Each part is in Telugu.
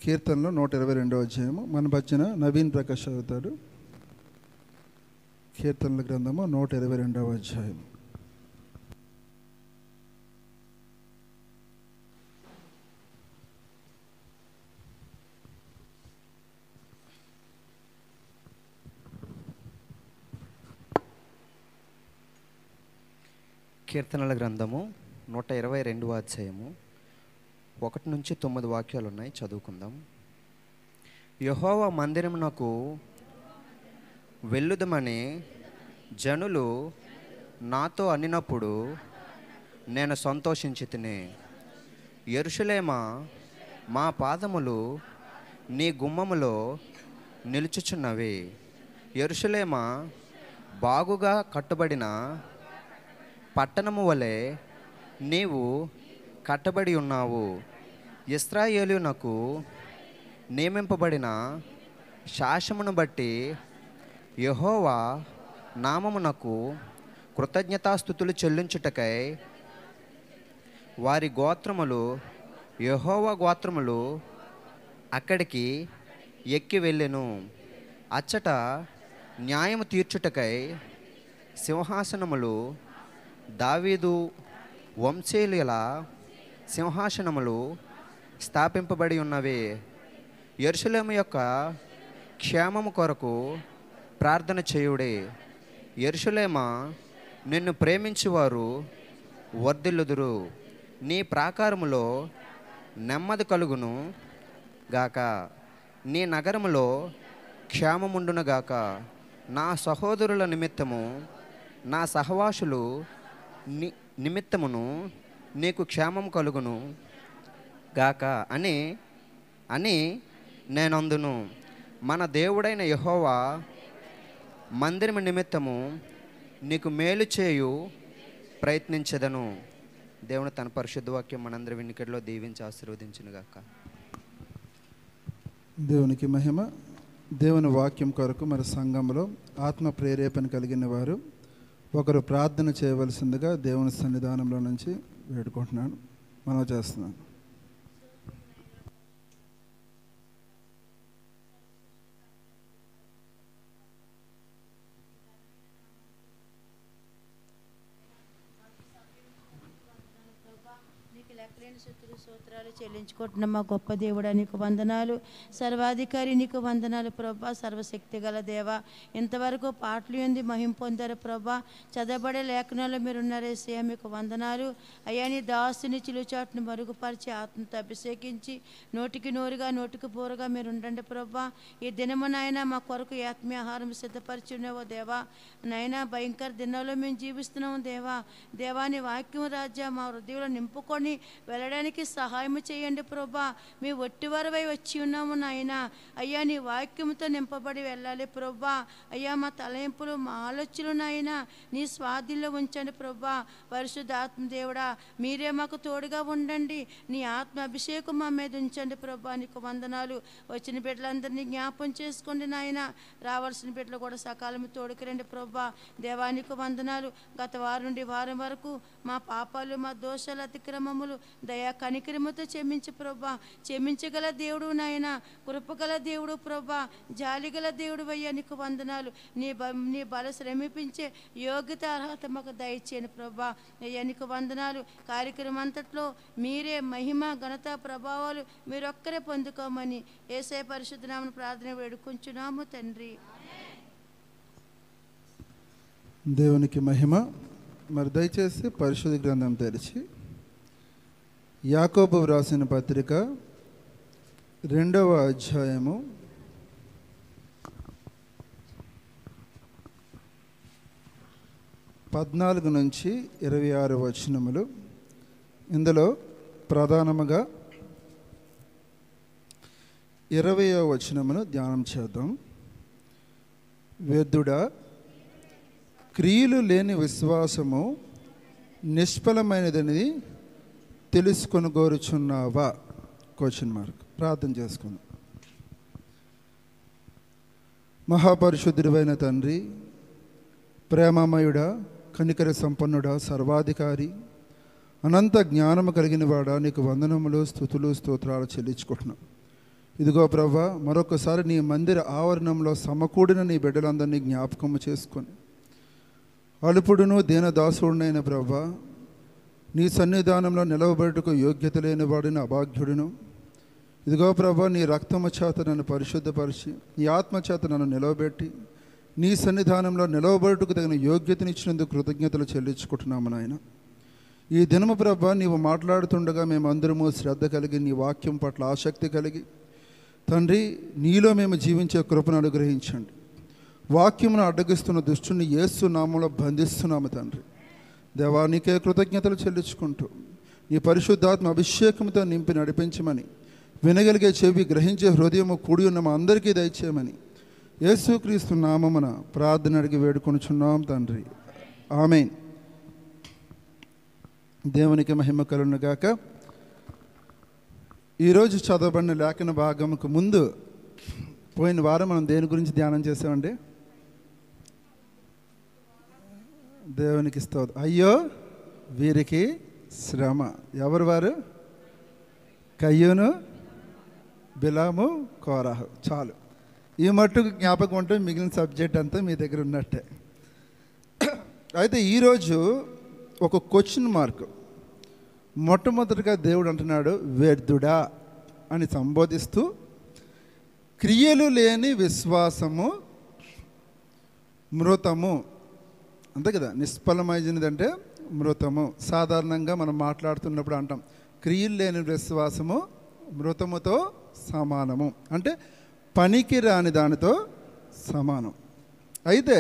కీర్తనలో 122వ అధ్యాయము. మన భజన నవీన్ ప్రకాష్ చదువుతాడు. కీర్తనల గ్రంథము 122వ అధ్యాయం. కీర్తనల గ్రంథము 122వ అధ్యాయము 1 నుంచి 9 వాక్యాలు ఉన్నాయి, చదువుకుందాం. యెహోవా మందిరమునకు వెళ్ళుదమని జనులు నాతో అనినప్పుడు నేను సంతోషించితిని. యెరూషలేమా, మా పాదములు నీ గుమ్మములో నిలుచుచున్నవి. యెరూషలేమా, బాగుగా కట్టుబడిన పట్టణము వలె నీవు కట్టబడి ఉన్నావు. ఇశ్రాయేలునకు నియమింపబడిన శాసనమును బట్టి యెహోవా నామమునకు కృతజ్ఞతాస్తుతులు చెల్లించుటకై వారి గోత్రములు, యెహోవా గోత్రములు అక్కడికి ఎక్కి వెళ్ళెను. అచ్చట న్యాయము తీర్చుటకై సింహాసనములు, దావీదు వంశీయుల సింహాసనములు స్థాపింపబడి ఉన్నవి. యెరూషలేము యొక్క క్షేమము కొరకు ప్రార్థన చేయుడే. యెరూషలేమా, నిన్ను ప్రేమించువారు వర్ధిల్లుదురు. నీ ప్రాకారములో నెమ్మది కలుగును గాక. నీ నగరములో క్షేమముండును గాక. నా సహోదరుల నిమిత్తము, నా సహవాసులు నిమిత్తమును నీకు క్షేమం కలుగును గాక అని నేనందును. మన దేవుడైన యెహోవా మందిరము నిమిత్తము నీకు మేలు చేయు ప్రయత్నించదను. దేవుని తన పరిశుద్ధ వాక్యం మనందరి వినికిడిలో దీవించి ఆశీర్వదించును గాక. దేవునికి మహిమ. దేవుని వాక్యం కొరకు మరి సంఘంలో ఆత్మ ప్రేరేపణ కలిగిన వారు ఒకరు ప్రార్థన చేయవలసిందిగా దేవుని సన్నిధానంలో నుంచి వేడుకుంటున్నాను, మనవి చేస్తున్నాను. స్తోత్రాలు చెల్లించుకుంటున్న మా గొప్ప దేవుడా, నీకు వందనాలు. సర్వాధికారి నీకు వందనాలు ప్రభా. సర్వశక్తి గల దేవ, ఇంతవరకు పాటలు ఏంది మహిమ పొందారు ప్రభా. చదవబడే లేఖనాల్లో మీరు ఉన్నారేసయ్యా, మీకు వందనాలు అయ్యా. నీ దాసుని చిలుచాటును మరుగుపరిచి ఆత్మతో అభిషేకించి నోటికి నోరుగా నోటికి పోరుగా మీరు ఉండండి ప్రభా. ఈ దినము నాయన మా కొరకు ఆత్మీయ ఆహారం సిద్ధపరిచి ఉన్నావో దేవా. నాయన భయంకర దినాల్లో మేము జీవిస్తున్నాము దేవా. దేవాని వాక్యం రాజ్య మా హృదయంలో నింపుకొని వెళ్ళడానికి సహాయం చేయండి ప్రభా. మీ ఒట్టివారవై వచ్చి ఉన్నాము నాయన. అయ్యా, నీ వాక్యంతో నింపబడి వెళ్ళాలి ప్రభా. అయ్యా, మా తలయింపులు మా ఆలోచనలు నాయన నీ స్వాధీనంలో ఉంచండి ప్రభా. పరిశుద్ధ ఆత్మ దేవుడా, మీరే మాకు తోడుగా ఉండండి. నీ ఆత్మ అభిషేకం మా మీద ఉంచండి ప్రభా. నీకు వందనాలు. వచ్చిన బిడ్డలందరినీ జ్ఞాపం చేసుకోండి నాయన. రావాల్సిన బిడ్డలు కూడా సకాలం తోడుకురండి ప్రభా. దేవానికి వందనాలు. గత వారం నుండి వారం వరకు మా పాపాలు, మా దోషాలు, అతిక్రమములు దయా కనికరముతో క్షమించు ప్రభా. క్షమించగల దేవుడు నాయన, కృపగల దేవుడు ప్రభా, జాలిగల దేవుడు అయ్యా. నీకు వందనాలు. నీ బల శ్రమిపించే యోగ్యత అర్హత మాకు దయచేయండి ప్రభా. అయ్యా, నీకు వందనాలు. కార్యక్రమం అంతట్లో మీరే మహిమ, ఘనత, ప్రభావాలు మీరొక్కరే పొందుకోమని యేసయ్య పరిశుద్ధ నామమున ప్రార్థన వేడుకుంటున్నాము తండ్రి. దేవునికి మహిమ. మరి దయచేసి పరిశుద్ధ గ్రంథం తెరిచి యాకోబు వ్రాసిన పత్రిక 2వ అధ్యాయము 14 నుంచి 26 వచనములు. ఇందులో ప్రధానముగా 20వ వచనమును ధ్యానం చేద్దాం. వ్యర్థుడా, క్రియలు లేని విశ్వాసము నిష్ఫలమైనదని తెలుసుకొని కోరుచున్నావా? Question mark. ప్రార్థన చేసుకుందాం. మహాపరిశుద్ధుడైన తండ్రి, ప్రేమమయుడా, కనికర సంపన్నుడా, సర్వాధికారి, అనంత జ్ఞానము కలిగిన వాడా, నీకు వందనములు, స్తుతులు, స్తోత్రాలు చెల్లించుకుంటున్నాం. ఇదిగో ప్రభా, మరొకసారి నీ మందిర ఆవరణంలో సమకూడిన నీ బిడ్డలందరినీ జ్ఞాపకము చేసుకొని, అలుపుడును దీనదాసుడునైన ప్రభా, నీ సన్నిధానంలో నిలవబెట్టుకు యోగ్యత లేని వాడిని అభాగ్యుడును, ఇదిగో ప్రభా, నీ రక్తము చేత నన్ను పరిశుద్ధపరిచి, నీ ఆత్మ చేత నన్ను నిలవబెట్టి, నీ సన్నిధానంలో నిలవబెట్టుకు తగిన యోగ్యతనిచ్చినందుకు కృతజ్ఞతలు చెల్లించుకుంటున్నాము నాయన. ఈ దినము ప్రభా, నీవు మాట్లాడుతుండగా మేమందరము శ్రద్ధ కలిగి, నీ వాక్యం పట్ల ఆసక్తి కలిగి, తండ్రి, నీలో మేము జీవించే కృపను అనుగ్రహించండి. వాక్యమును అడ్డగిస్తున్న దుష్టుని యేసు నామములో బంధిస్తున్నాము తండ్రి. దేవా, నీకే కృతజ్ఞతలు చెల్లించుకుంటూ నీ పరిశుద్ధాత్మ అభిషేకంతో నింపి నడిపించమని, వినగలిగే చెవి, గ్రహించే హృదయము కూడి ఉన్న మా అందరికీ దయచేయమని యేసుక్రీస్తు నామమున ప్రార్థన అడిగి వేడుకొనుచున్నాం తండ్రి. ఆమేన్. దేవునికి మహిమ కలుగును గాక. ఈరోజు చదవబడిన లేఖన భాగముకు ముందు పోయిన వారం మనం దేని గురించి ధ్యానం చేసామండి? దేవునికి స్తోత్రం. అయ్యో వీరికి శ్రమ. ఎవరు వారు? కయ్యూను, బిలాము, కోరాహు. చాలు, ఈ మట్టుకు జ్ఞాపకం ఉంటే మిగిలిన సబ్జెక్ట్ అంతా మీ దగ్గర ఉన్నట్టే. అయితే ఈరోజు ఒక క్వశ్చన్ మార్క్. మొట్టమొదటిగా దేవుడు అంటున్నాడు, వ్యర్థుడా అని సంబోధిస్తూ, క్రియలు లేని విశ్వాసము మృతము. అంతే కదా, నిష్ఫలమైనదంటే మృతము. సాధారణంగా మనం మాట్లాడుతున్నప్పుడు అంటాం, క్రియలు లేని విశ్వాసము మృతముతో సమానము, అంటే పనికి రాని దానితో సమానం. అయితే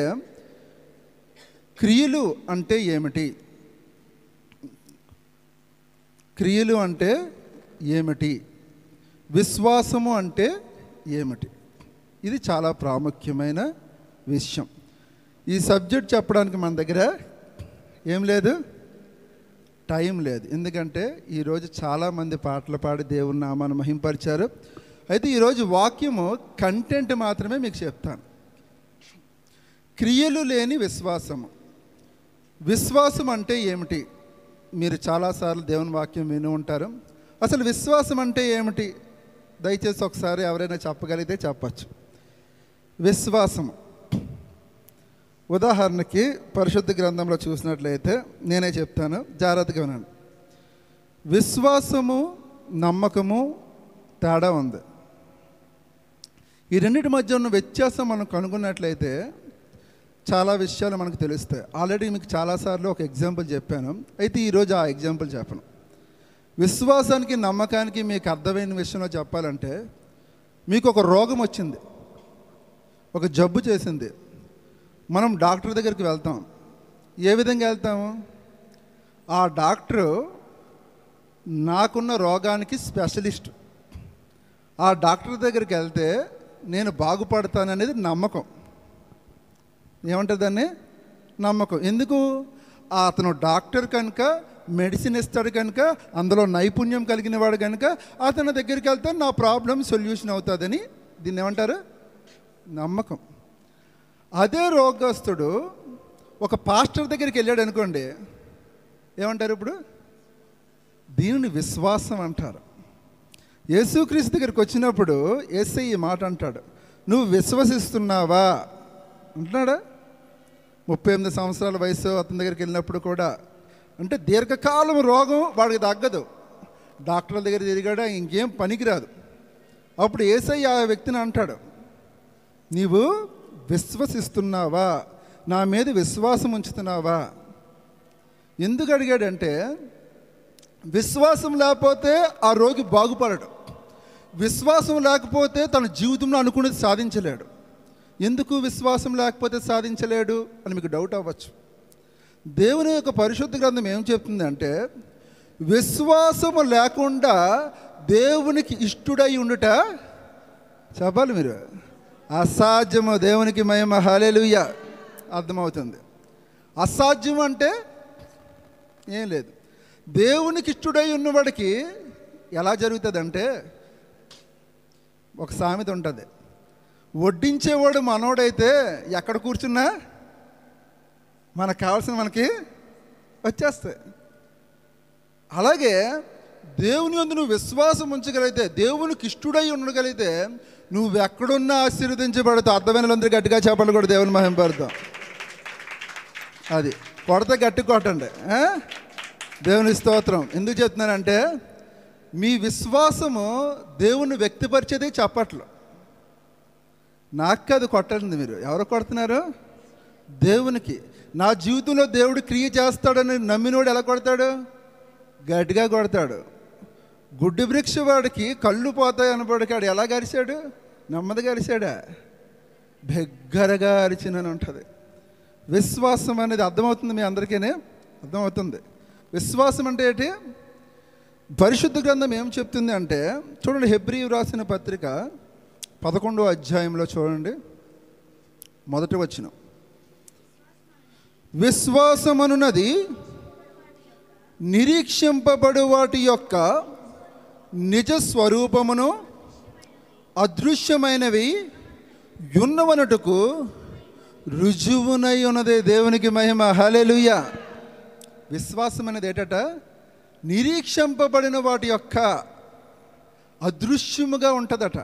క్రియలు అంటే ఏమిటి? క్రియలు అంటే ఏమిటి? విశ్వాసము అంటే ఏమిటి? ఇది చాలా ప్రాముఖ్యమైన విషయం. ఈ సబ్జెక్ట్ చెప్పడానికి మన దగ్గర ఏం లేదు, టైం లేదు. ఎందుకంటే ఈరోజు చాలామంది పాటలు పాడి దేవుని నామాన్ని మహింపరిచారు. అయితే ఈరోజు వాక్యము కంటెంట్ మాత్రమే మీకు చెప్తాను. క్రియలు లేని విశ్వాసము. విశ్వాసం అంటే ఏమిటి? మీరు చాలాసార్లు దేవుని వాక్యం విని ఉంటారు. అసలు విశ్వాసం అంటే ఏమిటి? దయచేసి ఒకసారి ఎవరైనా చెప్పగలిగితే చెప్పచ్చు. విశ్వాసము, ఉదాహరణకి పరిశుద్ధ గ్రంథంలో చూసినట్లయితే, నేనే చెప్తాను, జాగ్రత్తగా వినండి. విశ్వాసము, నమ్మకము తేడా ఉంది. ఈ రెండింటి మధ్య ఉన్న వ్యత్యాసం మనం కనుగొన్నట్లయితే చాలా విషయాలు మనకు తెలుస్తాయి. ఆల్రెడీ మీకు చాలాసార్లు ఒక ఎగ్జాంపుల్ చెప్పాను. అయితే ఈరోజు ఆ ఎగ్జాంపుల్ చెప్పను. విశ్వాసానికి, నమ్మకానికి మీకు అర్థమైన విషయంలో చెప్పాలంటే, మీకు ఒక రోగం వచ్చింది, ఒక జబ్బు చేసింది. మనం డాక్టర్ దగ్గరికి వెళ్తాం. ఏ విధంగా వెళ్తాము? ఆ డాక్టరు నాకున్న రోగానికి స్పెషలిస్ట్. ఆ డాక్టర్ దగ్గరికి వెళ్తే నేను బాగుపడతాననేది నమ్మకం. ఏమంటుంది దాన్ని? నమ్మకం. ఎందుకు? అతను డాక్టర్ కనుక, మెడిసిన్ ఇస్తాడు కనుక, అందులో నైపుణ్యం కలిగిన వాడు కనుక అతని దగ్గరికి వెళ్తే నా ప్రాబ్లం సొల్యూషన్ అవుతుందని దీన్ని ఏమంటారు? నమ్మకం. అదే రోగస్తుడు ఒక పాస్టర్ దగ్గరికి వెళ్ళాడు అనుకోండి, ఏమంటారు ఇప్పుడు? దీనిని విశ్వాసం అంటారు. యేసుక్రీస్తు దగ్గరికి వచ్చినప్పుడు యేసయ్య ఈ మాట అంటాడు, నువ్వు విశ్వసిస్తున్నావా అంటున్నాడా? 38 సంవత్సరాల వయసు అతని దగ్గరికి వెళ్ళినప్పుడు కూడా, అంటే దీర్ఘకాలం రోగం వాడికి తగ్గదు, డాక్టర్ల దగ్గర తిరిగాడా, ఇంకేం పనికిరాదు. అప్పుడు యేసయ్య ఆ వ్యక్తిని అంటాడు, నీవు విశ్వసిస్తున్నావా? నా మీద విశ్వాసం ఉంచుతున్నావా? ఎందుకు అడిగాడంటే, విశ్వాసం లేకపోతే ఆ రోగి బాగుపడడు. విశ్వాసం లేకపోతే తన జీవితంలో అనుకున్నది సాధించలేడు. ఎందుకు విశ్వాసం లేకపోతే సాధించలేడు అని మీకు డౌట్ అవ్వచ్చు. దేవుని యొక్క పరిశుద్ధ గ్రంథం ఏం చెప్తుంది అంటే, విశ్వాసము లేకుండా దేవునికి ఇష్టుడై ఉండుట, చెప్పాలి మీరు, అసాధ్యము. దేవునికి మహిమ, హల్లెలూయా. అర్థమవుతుంది. అసాధ్యం అంటే ఏం లేదు. దేవునికి ఇష్టుడై ఉన్నవాడికి ఎలా జరుగుతుందంటే, ఒక సామెత ఉంటుంది, వడ్డించేవాడు మనోడైతే ఎక్కడ కూర్చున్నా మనకు కావాల్సిన మనకి వచ్చేస్తాయి. అలాగే దేవుని యందు నువ్వు విశ్వాసం ఉంచగలిగితే, దేవునికి ఇష్టడై ఉండగలిగితే, నువ్వు ఎక్కడున్నా ఆశీర్వదించబడతావు. అర్థమైన వాళ్ళందరూ గట్టిగా చెప్పాలి కూడా, దేవుని మహిమపడతాం. అది కొడత గట్టి కొట్టండి. దేవుని స్తోత్రం. ఎందుకు చెప్తున్నానంటే, మీ విశ్వాసము దేవుని వ్యక్తపరిచేది చప్పట్లు. నాకు కాదు కొట్టండి. మీరు ఎవరు కొడుతున్నారు? దేవునికి. నా జీవితంలో దేవుడు క్రియ చేస్తాడని నమ్మినోడు ఎలా కొడతాడు? గట్టిగా కొడతాడు. గుడ్డి వృక్ష వాడికి కళ్ళు పోతాయి అనబడికి ఆడు ఎలా గరిచాడు? నెమ్మదిగా అరిచాడా? బెగ్గరగా అరిచినని ఉంటుంది. విశ్వాసం అనేది అర్థమవుతుంది మీ అందరికీనే? అర్థమవుతుంది. విశ్వాసం అంటే ఏంటి? పరిశుద్ధ గ్రంథం ఏం చెప్తుంది అంటే, చూడండి, హెబ్రీయు రాసిన పత్రిక 11వ అధ్యాయంలో చూడండి, మొదటి వచనం. విశ్వాసమనున్నది నిరీక్షింపబడు వాటి యొక్క నిజ స్వరూపమును, అదృశ్యమైనవి యున్నవనటుకు రుజువునై ఉన్నదే. దేవునికి మహిమ. హల్లెలూయా. విశ్వాసం అనేది ఏటట? నిరీక్షింపబడిన వాటి యొక్క అదృశ్యముగా ఉంటుందట.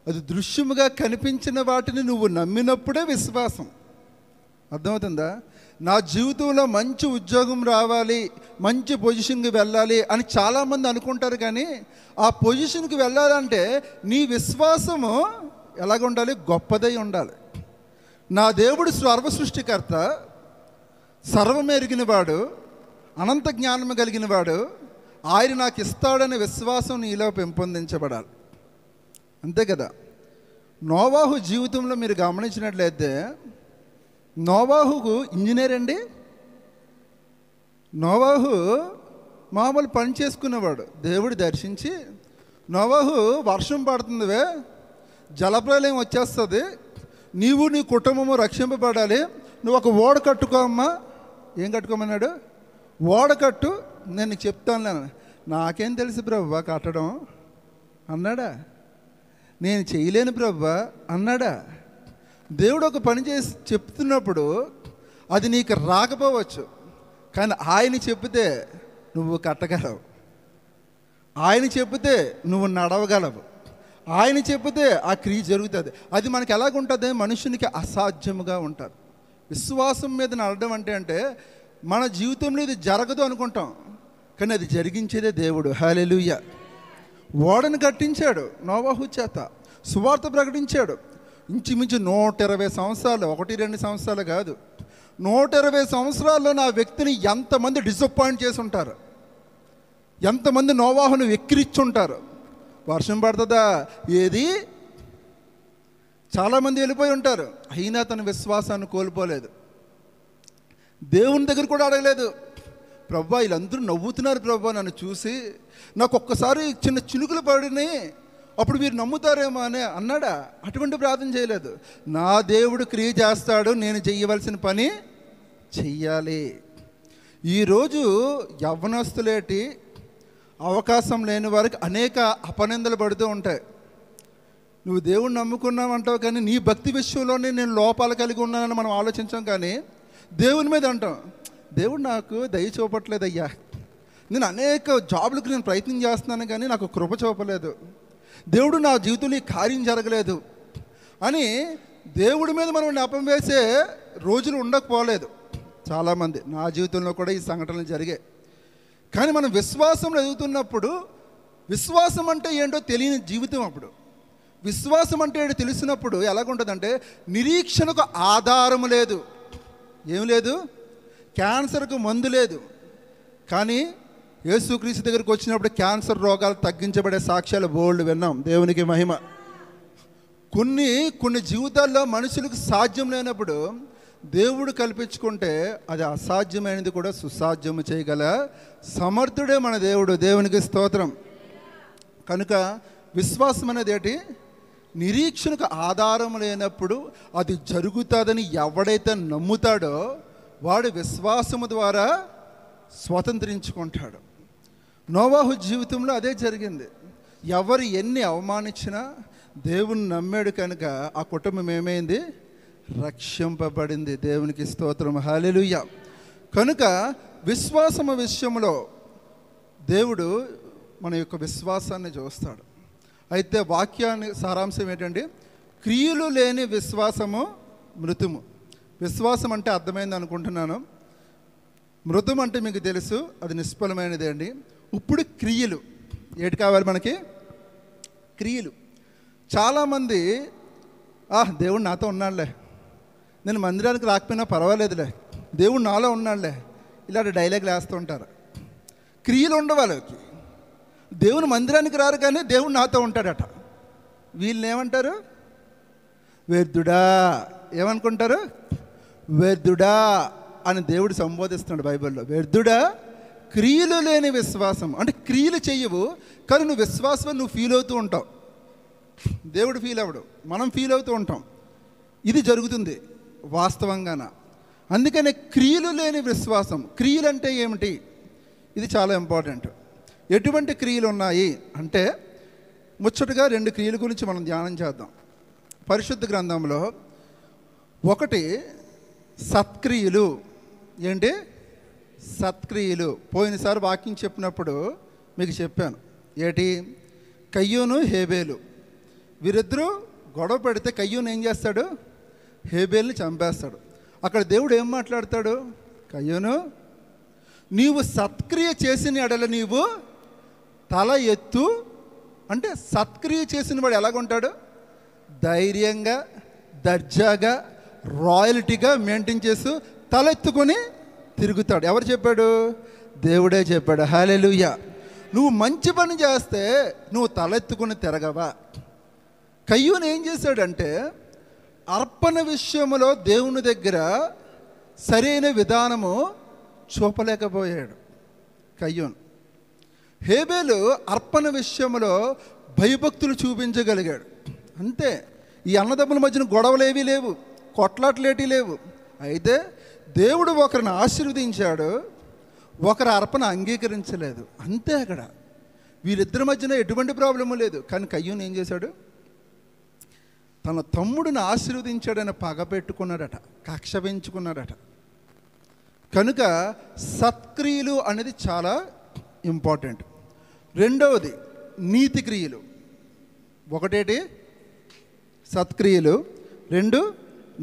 అది దృశ్యముగా కనిపించిన వాటిని నువ్వు నమ్మినప్పుడే విశ్వాసం. అర్థమవుతుందా? నా జీవితంలో మంచి ఉద్యోగం రావాలి, మంచి పొజిషన్కి వెళ్ళాలి అని చాలామంది అనుకుంటారు. కానీ ఆ పొజిషన్కి వెళ్ళాలంటే నీ విశ్వాసము ఎలాగ ఉండాలి? గొప్పదై ఉండాలి. నా దేవుడు సర్వ సృష్టికర్త, సర్వమెరిగిన వాడు, అనంత జ్ఞానము కలిగిన వాడు, ఆయన నాకు ఇస్తాడనే విశ్వాసం నీలో పెంపొందించబడాలి. అంతే కదా. నోవాహు జీవితంలో మీరు గమనించినట్లయితే, నోవాహుకు ఇంజనీర్ అండి. నోవాహు మామూలు పని చేసుకునేవాడు. దేవుడు దర్శించి, నోవాహు వర్షం పడుతుందివే, జలప్రలయం వచ్చేస్తుంది, నీవు నీ కుటుంబము రక్షింపబడాలి, నువ్వు ఒక ఓడ కట్టుకో అమ్మా. ఏం కట్టుకోమన్నాడు? ఓడ కట్టు, నేను నీకు చెప్తాను. నాకేం తెలుసు ప్రభువా కట్టడం అన్నాడా? నేను చేయలేను ప్రభువా అన్నాడా? దేవుడు ఒక పని చేసి చెప్తున్నప్పుడు అది నీకు రాకపోవచ్చు, కానీ ఆయన చెప్తే నువ్వు కట్టగలవు, ఆయన చెప్తే నువ్వు నడవగలవు, ఆయన చెప్తే ఆ క్రియ జరుగుతుంది. అది మనకి ఎలాగుంటుంది? మనుషునికి అసాధ్యముగా ఉంటుంది. విశ్వాసం మీద నడవడం అంటే మన జీవితంలో ఇది జరగదు అనుకుంటాం, కానీ అది జరిగించేదే దేవుడు. హల్లెలూయా. ఓడను కట్టించాడు నోవాహు చేత, సువార్త ప్రకటించాడు. ఇంచుమించు 120 సంవత్సరాలు, 1-2 సంవత్సరాలు కాదు, 120 సంవత్సరాల్లో నా వ్యక్తిని ఎంతమంది డిసప్పాయింట్ చేసి ఉంటారు, ఎంతమంది నోవాహును వెక్కిరిచ్చుంటారు. వర్షం పడుతుందా? ఏది? చాలామంది వెళ్ళిపోయి ఉంటారు. అయినా తన విశ్వాసాన్ని కోల్పోలేదు. దేవుని దగ్గర కూడా అడగలేదు, ప్రభా వీళ్ళందరూ నవ్వుతున్నారు ప్రభా నన్ను చూసి, నాకు ఒక్కసారి చిన్న చినుకులు పడినాయి, అప్పుడు మీరు నమ్ముతారేమో అని అన్నాడా? అటువంటి ప్రార్థన చేయలేదు. నా దేవుడు క్రియ చేస్తాడు, నేను చెయ్యవలసిన పని చెయ్యాలి. ఈరోజు యవ్వనస్తులేటి అవకాశం లేని వారికి అనేక అపనిందలు పడుతూ ఉంటాయి. నువ్వు దేవుడిని నమ్ముకున్నావంటావు, కానీ నీ భక్తి విషయంలోనే నేను లోపాలు కలిగి ఉన్నానని మనం ఆలోచించాం. కానీ దేవుని మీద అంటాం, దేవుడు నాకు దయ చూపట్లేదయ్యా, నేను అనేక జాబులకు నేను ప్రయత్నం చేస్తున్నాను కానీ నాకు కృప చూపలేదు, దేవుడు నా జీవితంలో ఈ కార్యం జరగలేదు అని దేవుడి మీద మనం నెపం వేసే రోజులు ఉండకపోలేదు చాలామంది. నా జీవితంలో కూడా ఈ సంఘటనలు జరిగాయి. కానీ మనం విశ్వాసంలో ఎదుగుతున్నప్పుడు, విశ్వాసం అంటే ఏంటో తెలియని జీవితం అప్పుడు, విశ్వాసం అంటే ఏంటో తెలిసినప్పుడు ఎలాగుంటుందంటే, నిరీక్షణకు ఆధారము లేదు. ఏం లేదు? క్యాన్సర్కు మందు లేదు, కానీ యేసుక్రీస్తు దగ్గరికి వచ్చినప్పుడు క్యాన్సర్ రోగాలు తగ్గించబడే సాక్ష్యాలు బోల్డ్ విన్నాం. దేవునికి మహిమ. కొన్ని జీవితాల్లో మనుషులకు సాధ్యం లేనప్పుడు దేవుడు కల్పించుకుంటే అది అసాధ్యమైనది కూడా సుసాధ్యము చేయగల సమర్థుడే మన దేవుడు. దేవునికి స్తోత్రం. కనుక విశ్వాసం అనేది ఏంటి? నిరీక్షణకు ఆధారం లేనప్పుడు అది జరుగుతుందని ఎవడైతే నమ్ముతాడో వాడు విశ్వాసము ద్వారా స్వతంత్రించుకుంటాడు. నోవాహు జీవితంలో అదే జరిగింది. ఎవరు ఎన్ని అవమానించినా దేవుని నమ్మాడు కనుక ఆ కుటుంబం ఏమైంది? రక్షింపబడింది. దేవునికి స్తోత్రం. హల్లెలూయా. కనుక విశ్వాసము విషయంలో దేవుడు మన యొక్క విశ్వాసాన్ని చూస్తాడు. అయితే వాక్యాన్ని సారాంశం ఏంటంటే, క్రియలు లేని విశ్వాసము మృతుము. విశ్వాసం అంటే అర్థమైంది అనుకుంటున్నాను. మృతం అంటే మీకు తెలుసు, అది నిష్ఫలమైనదే అండి. ఇప్పుడు క్రియలు ఏటి కావాలి మనకి? క్రియలు. చాలామంది దేవుడు నాతో ఉన్నాడులే, నేను మందిరానికి రాకపోయినా పర్వాలేదులే, దేవుడు నాలో ఉన్నాడులే, ఇలాంటి డైలాగులు వేస్తూ ఉంటారు. క్రియలు ఉండవు వాళ్ళకి. దేవుని మందిరానికి రారు కానీ దేవుడు నాతో ఉంటాడట. వీళ్ళని ఏమంటారు? వ్యర్థుడా. ఏమనుకుంటారు? వ్యర్థుడా అని దేవుడు సంబోధిస్తున్నాడు బైబిల్లో. వ్యర్థుడా, క్రియలు లేని విశ్వాసం. అంటే క్రియలు చెయ్యవు కానీ నువ్వు విశ్వాసం నువ్వు ఫీల్ అవుతూ ఉంటావు. దేవుడు ఫీల్ అవ్వడు, మనం ఫీల్ అవుతూ ఉంటాం. ఇది జరుగుతుంది వాస్తవంగాన. అందుకనే క్రియలు లేని విశ్వాసం. క్రియలు అంటే ఏమిటి? ఇది చాలా ఇంపార్టెంట్. ఎటువంటి క్రియలు ఉన్నాయి అంటే, ముచ్చటగా 2 క్రియల గురించి మనం ధ్యానం చేద్దాం. పరిశుద్ధ గ్రంథంలో ఒకటి సత్క్రియలు. ఏంటి? సత్క్రియలు. పోయినసారి వాక్యం చెప్పినప్పుడు మీకు చెప్పాను. ఏటి? కయ్యూను హేబేలు వీరిద్దరూ గొడవ పెడితే కయ్యూను ఏం చేస్తాడు? హేబేల్ని చంపేస్తాడు. అక్కడ దేవుడు ఏం మాట్లాడతాడు? కయ్యూను, నీవు సత్క్రియ చేసిన ఎడల నీవు తల ఎత్తు. అంటే సత్క్రియ చేసిన వాడు ఎలాగుంటాడు? ధైర్యంగా, దర్జాగా, రాయల్టీగా మెయింటైన్ చేస్తూ తలెత్తుకొని తిరుగుతాడు. ఎవరు చెప్పాడు? దేవుడే చెప్పాడు. హల్లెలూయా. నువ్వు మంచి పని చేస్తే నువ్వు తలెత్తుకుని తిరగవా? కయ్యూను ఏం చేశాడంటే, అర్పణ విషయంలో దేవుని దగ్గర సరైన విధానము చూపలేకపోయాడు కయ్యూను. హేబేలు అర్పణ విషయంలో భయభక్తులు చూపించగలిగాడు. అంతే. ఈ అన్నదమ్ముల మధ్యన గొడవలేవీ లేవు, కొట్లాట్లేటి లేవు. అయితే దేవుడు ఒకరిని ఆశీర్వదించాడు, ఒకరి అర్పణ అంగీకరించలేదు. అంతే. అక్కడ వీరిద్దరి మధ్యన ఎటువంటి ప్రాబ్లము లేదు. కానీ కయ్యూను ఏం చేశాడు? తన తమ్ముడిని ఆశీర్వదించాడని పగ పెట్టుకున్నాడట, కక్ష పెంచుకున్నాడట. కనుక సత్క్రియలు అనేది చాలా ఇంపార్టెంట్. రెండవది నీతి క్రియలు. ఒకటేటి? సత్క్రియలు. 2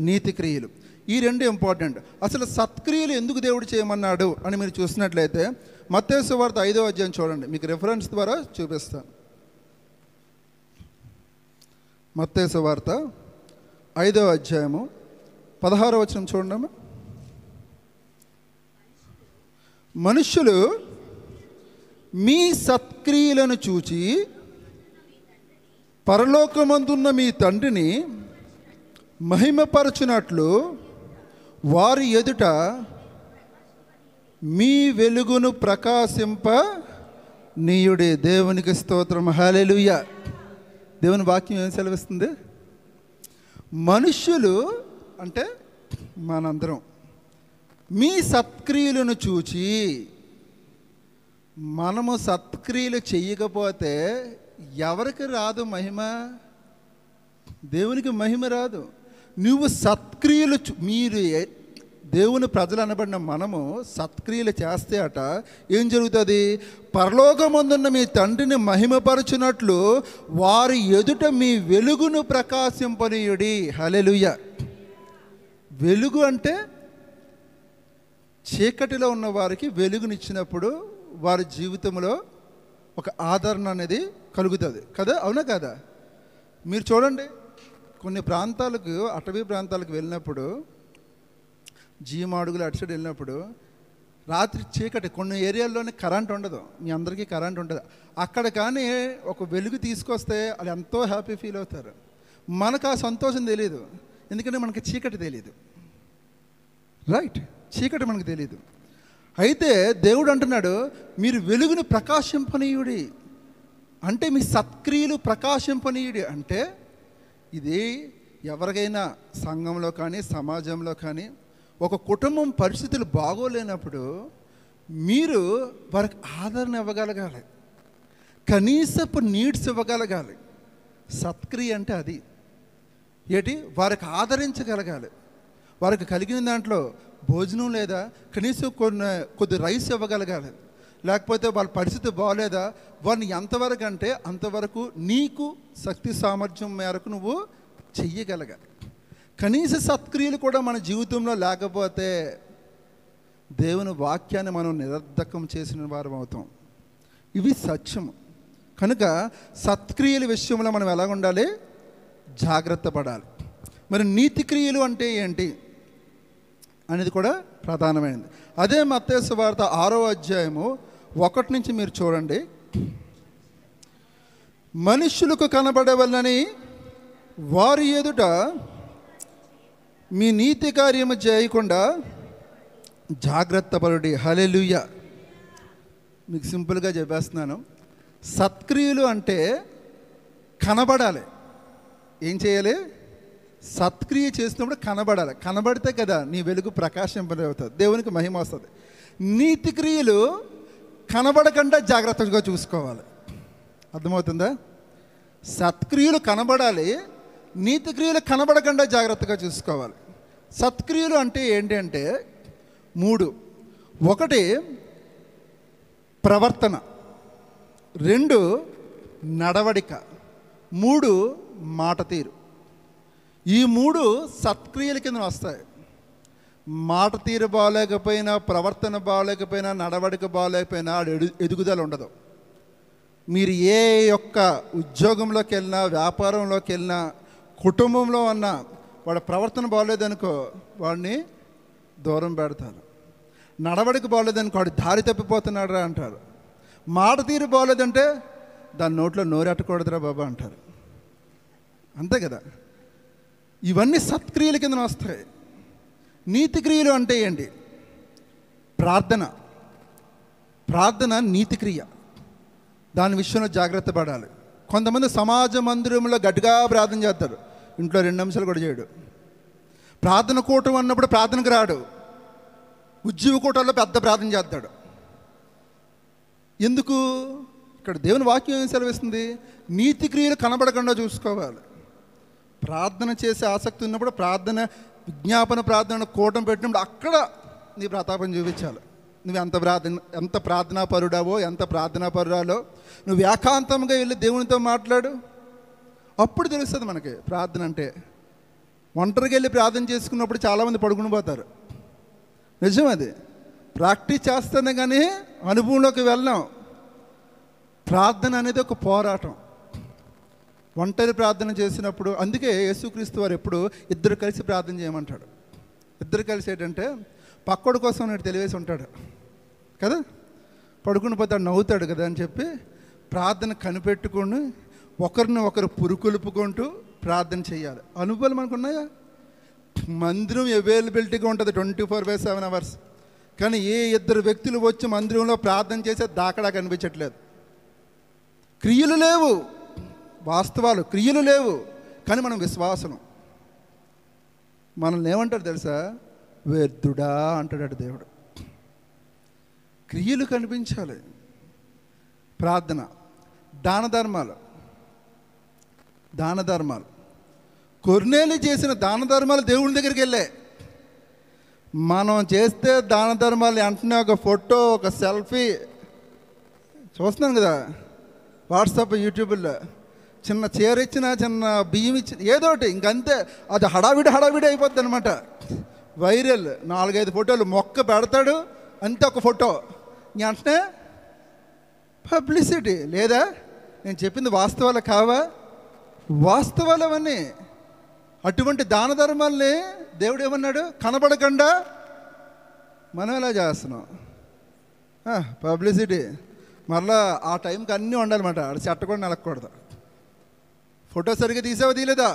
నీతి క్రియలు. ఈ 2 ఇంపార్టెంట్. అసలు సత్క్రియలు ఎందుకు దేవుడు చేయమన్నాడు అని మీరు చూసినట్లయితే మత్తయి సువార్త 5వ అధ్యాయం చూడండి. మీకు రెఫరెన్స్ ద్వారా చూపిస్తాను. మత్తయి సువార్త 5వ అధ్యాయము 16వ వచనం చూడండి. మనుష్యులు మీ సత్క్రియలను చూచి పరలోకమందున్న మీ తండ్రిని మహిమపరచునట్లు వారి ఎదుట మీ వెలుగును ప్రకాశింప నీయుడే. దేవునికి స్తోత్రం. హల్లెలూయా. దేవుని వాక్యం ఏం సెలవిస్తుంది? మనుష్యులు అంటే మనందరం మీ సత్క్రియలను చూచి, మనము సత్క్రియలు చెయ్యకపోతే ఎవరికి రాదు మహిమ? దేవునికి మహిమ రాదు. నువ్వు సత్క్రియలు మీరు దేవుని ప్రజలు అనబడిన మనము సత్క్రియలు చేస్తే అట ఏం జరుగుతుంది? పరలోకమందున్న మీ తండ్రిని మహిమపరచునట్లు వారి ఎదుట మీ వెలుగును ప్రకాశింపనీయుడి. హల్లెలూయా. వెలుగు అంటే చీకటిలో ఉన్న వారికి వెలుగునిచ్చినప్పుడు వారి జీవితంలో ఒక ఆదరణ అనేది కలుగుతుంది కదా, అవునా కదా? మీరు చూడండి, కొన్ని ప్రాంతాలకు, అటవీ ప్రాంతాలకు వెళ్ళినప్పుడు, జీమాడుగులు అటు సైడ్ వెళ్ళినప్పుడు రాత్రి చీకటి, కొన్ని ఏరియాల్లోనే కరెంట్ ఉండదు. మీ అందరికీ కరెంట్ ఉండదు. అక్కడ కానీ ఒక వెలుగు తీసుకొస్తే వాళ్ళు ఎంతో హ్యాపీ ఫీల్ అవుతారు. మనకు ఆ సంతోషం తెలియదు, ఎందుకంటే మనకి చీకటి తెలియదు. రైట్? చీకటి మనకు తెలియదు. అయితే దేవుడు అంటున్నాడు మీరు వెలుగును ప్రకాశింపనీయుడి. అంటే మీ సత్క్రియలు ప్రకాశింపనీయుడి అంటే ఇది ఎవరికైనా సంఘంలో కానీ సమాజంలో కానీ ఒక కుటుంబం పరిస్థితులు బాగోలేనప్పుడు మీరు వారికి ఆదరణ ఇవ్వగలగాలి, కనీసపు నీడ్స్ ఇవ్వగలగాలి. సత్క్రియ అంటే అది. ఏంటి? వారికి ఆదరించగలగాలి. వారికి కలిగిన దాంట్లో భోజనం లేదా కనీసం కొద్ది రైస్ ఇవ్వగలగాలి, లేకపోతే వాళ్ళ పరిస్థితి బాగోలేదా, వాళ్ళని ఎంతవరకు అంటే అంతవరకు నీకు శక్తి సామర్థ్యం మేరకు నువ్వు చెయ్యగలగాలి. కనీస సత్క్రియలు కూడా మన జీవితంలో లేకపోతే దేవుని వాక్యాన్ని మనం నిరర్ధకం చేసిన వారం అవుతాం. ఇవి సత్యము. కనుక సత్క్రియల విషయంలో మనం ఎలా ఉండాలి? జాగ్రత్త పడాలి. మరి నీతి క్రియలు అంటే ఏంటి అనేది కూడా ప్రధానమైనది. అదే మత్తయి సువార్త 6వ అధ్యాయము 1 నుంచి మీరు చూడండి. మనుష్యులకు కనబడవలనని వారి ఎదుట మీ నీతి కార్యము చేయకుండా జాగ్రత్త పడుడి. హల్లెలూయా. మీకు సింపుల్గా చెప్పేస్తున్నాను. సత్క్రియలు అంటే కనబడాలి. ఏం చేయాలి? సత్క్రియ చేసినప్పుడు కనబడాలి. కనబడితే కదా నీ వెలుగు ప్రకాశింపవుతుంది, దేవునికి మహిమ వస్తుంది. నీతి క్రియలు కనబడకుండా జాగ్రత్తగా చూసుకోవాలి. అర్థమవుతుందా? సత్క్రియలు కనబడాలి, నీతి క్రియలు కనబడకుండా జాగ్రత్తగా చూసుకోవాలి. సత్క్రియలు అంటే ఏంటి అంటే 3. 1 ప్రవర్తన, 2 నడవడిక, 3 మాట తీరు. ఈ 3 సత్క్రియల కింద వస్తాయి. మాట తీరు బాగలేకపోయినా, ప్రవర్తన బాగలేకపోయినా, నడవడిక బాగలేకపోయినా ఎదుగుదల ఉండదు. మీరు ఏ యొక్క ఉద్యోగంలోకి వెళ్ళినా, వ్యాపారంలోకి వెళ్ళినా, కుటుంబంలో ఉన్నా వాడి ప్రవర్తన బాగలేదనుకో వాడిని దూరం పెడతారు. నడవడిక బాగలేదనుకో వాడు దారి తప్పిపోతున్నాడు రా అంటారు. మాట తీరు బాగలేదంటే దాని నోట్లో నోరెట్టకూడదురా బాబా అంటారు. అంతే కదా. ఇవన్నీ సత్క్రియల కింద వస్తాయి. నీతి క్రియలు అంటే ఏంటి? ప్రార్థన. ప్రార్థన నీతి క్రియ. దాని విషయంలో జాగ్రత్త పడాలి. కొంతమంది సమాజ మందిరంలో గట్టిగా ప్రార్థన చేస్తారు, ఇంట్లో 2 నిమిషాలు కూడా చేయడు. ప్రార్థన కూటం అన్నప్పుడు ప్రార్థనకు రాడు, ఉద్యోగ కూటాల్లో పెద్ద ప్రార్థన చేస్తాడు. ఎందుకు? ఇక్కడ దేవుని వాక్యం ఏం సెలవిస్తుంది? నీతి క్రియలు కనబడకుండా చూసుకోవాలి. ప్రార్థన చేసే ఆసక్తి ఉన్నప్పుడు ప్రార్థన, విజ్ఞాపన ప్రార్థన కూటం పెట్టినప్పుడు అక్కడ నీ ప్రతాపం చూపించాలి. నువ్వు ఎంత ప్రార్థనా పరుడావో, ఎంత ప్రార్థనా పరురాలో నువ్వు ఏకాంతంగా వెళ్ళి దేవునితో మాట్లాడు. అప్పుడు తెలుస్తుంది మనకి ప్రార్థన అంటే. ఒంటరికి వెళ్ళి ప్రార్థన చేసుకున్నప్పుడు చాలామంది పడుకుని పోతారు. నిజం అది. ప్రాక్టీస్ చేస్తేనే కానీ అనుభవంలోకి వెళ్ళాం. ప్రార్థన అనేది ఒక పోరాటం. ఒంటరి ప్రార్థన చేసినప్పుడు, అందుకే యేసుక్రీస్తు వారు ఎప్పుడు 2 కలిసి ప్రార్థన చేయమంటాడు. 2 కలిసి ఏంటంటే పక్కోడి కోసం నేను తెలివేసి ఉంటాడు కదా, పడుకుని పోతాడు, నవ్వుతాడు కదా అని చెప్పి ప్రార్థన కనిపెట్టుకొని ఒకరిని ఒకరు పురుకొలుపుకుంటూ ప్రార్థన చేయాలి. అనుభవాలు మనకు ఉన్నాయా? మందిరం అవైలబిలిటీగా ఉంటుంది 24/7 అవర్స్. కానీ ఏ 2 వ్యక్తులు వచ్చి మందిరంలో ప్రార్థన చేసే దాకడా కనిపించట్లేదు. క్రియలు లేవు, వాస్తవాలు క్రియలు లేవు, కానీ మనం విశ్వాసం. మనల్ని ఏమంటాడు తెలుసా? వ్యర్థుడా అంటాడు దేవుడు. క్రియలు కనిపించాలి. ప్రార్థన, దాన ధర్మాలు. కొర్నేలి చేసిన దాన ధర్మాలు దేవుని దగ్గరికి వెళ్ళే. మనం చేస్తే దాన ధర్మాలు వెంటనే ఒక ఫోటో, ఒక సెల్ఫీ చూస్తున్నాం కదా వాట్సాప్, యూట్యూబ్లో. చిన్న చీర ఇచ్చినా, చిన్న బియ్యం ఇచ్చిన, ఏదోటి ఇంకంతే. అది హడావిడి అయిపోద్ది అనమాట. వైరల్ 4-5 ఫోటోలు మొక్క పెడతాడు, అంతే ఒక ఫోటో, వెంటనే పబ్లిసిటీ. లేదా నేను చెప్పింది వాస్తవాలు కావా? వాస్తవాలు అవన్నీ. అటువంటి దాన ధర్మాల్ని దేవుడు ఏమన్నాడు? కనబడకుండా మనం ఎలా చేస్తున్నాం? పబ్లిసిటీ. మరలా ఆ టైంకి అన్నీ ఉండాలన్నమాట. ఆడ చెట్ట కూడా నలకూడదు. ఫోటో సరిగ్గా తీయలేదా?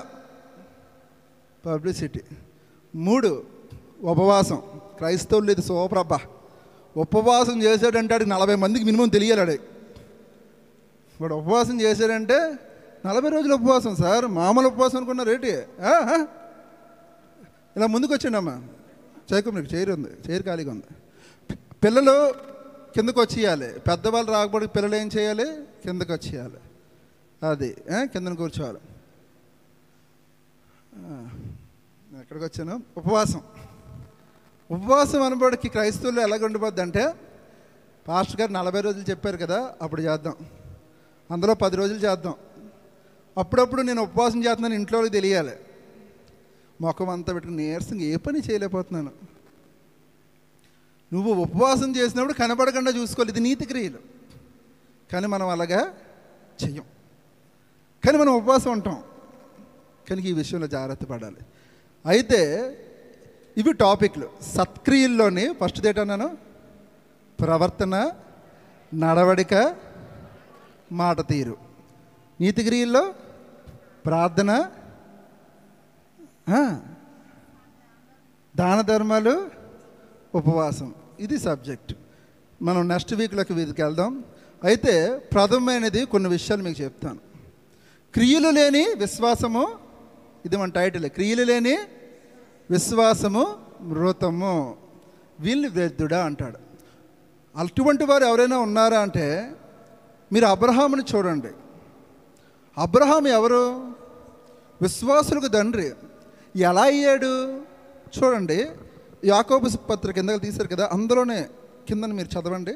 పబ్లిసిటీ. 3 ఉపవాసం. క్రైస్తవులు ఇది సూపరబ్బ. ఉపవాసం చేశాడంటే ఆడికి 40 మందికి మినిమం తెలియాలి. వాడు ఉపవాసం చేశాడంటే 40 రోజులు ఉపవాసం సార్, మామూలు ఉపవాసం అనుకున్నారు ఏంటి? ఇలా ముందుకు వచ్చాడమ్మా. చైకు చైర్ ఉంది, చైర్ ఖాళీగా ఉంది. పిల్లలు కిందకు వచ్చేయాలి. పెద్దవాళ్ళు రాకపోతే పిల్లలు ఏం చేయాలి? కిందకు వచ్చేయాలి. అది కిందన కూర్చోవాలి. ఎక్కడికి వచ్చాను? ఉపవాసం అనబడికి క్రైస్తవులు ఎలాగ ఉండిపోద్ది అంటే పాస్టర్ గారు 40 రోజులు చెప్పారు కదా, అప్పుడు చేద్దాం. అందులో 10 రోజులు చేద్దాం. అప్పుడప్పుడు నేను ఉపవాసం చేస్తున్నాను, ఇంట్లో తెలియాలి. ముఖం అంతా పెట్టుకుని నీరసంగా ఏ పని చేయలేకపోతున్నాను. నువ్వు ఉపవాసం చేసినప్పుడు కనబడకుండా చూసుకోవాలి, ఇది నీతి క్రియలు. కానీ మనం అలాగా చెయ్యం. కానీ మనం ఉపవాసం ఉంటాం. కనుక ఈ విషయంలో జాగ్రత్త పడాలి. అయితే ఇవి టాపిక్లు. సత్క్రియల్లోని ఫస్ట్ ఏంటన్నాను? ప్రవర్తన, నడవడిక, మాట తీరు. నీతి క్రియల్లో ప్రార్థన, దాన ధర్మాలు, ఉపవాసం. ఇది సబ్జెక్ట్. మనం నెక్స్ట్ వీక్లోకి వీధికి వెళ్దాం. అయితే ప్రథమమైనది కొన్ని విషయాలు మీకు చెప్తాను. క్రియలు లేని విశ్వాసము, ఇది మన టైటిల్. క్రియలు లేని విశ్వాసము మృతము, వీళ్ళని వ్యర్థుడా అంటాడు. అటువంటి వారు ఎవరైనా ఉన్నారా అంటే మీరు అబ్రహాముని చూడండి. అబ్రహాం ఎవరు? విశ్వాసులకు తండ్రి. ఎలా అయ్యాడు చూడండి. యాకోబు పత్రిక కిందకి తీశారు కదా, అందులోనే కిందని మీరు చదవండి.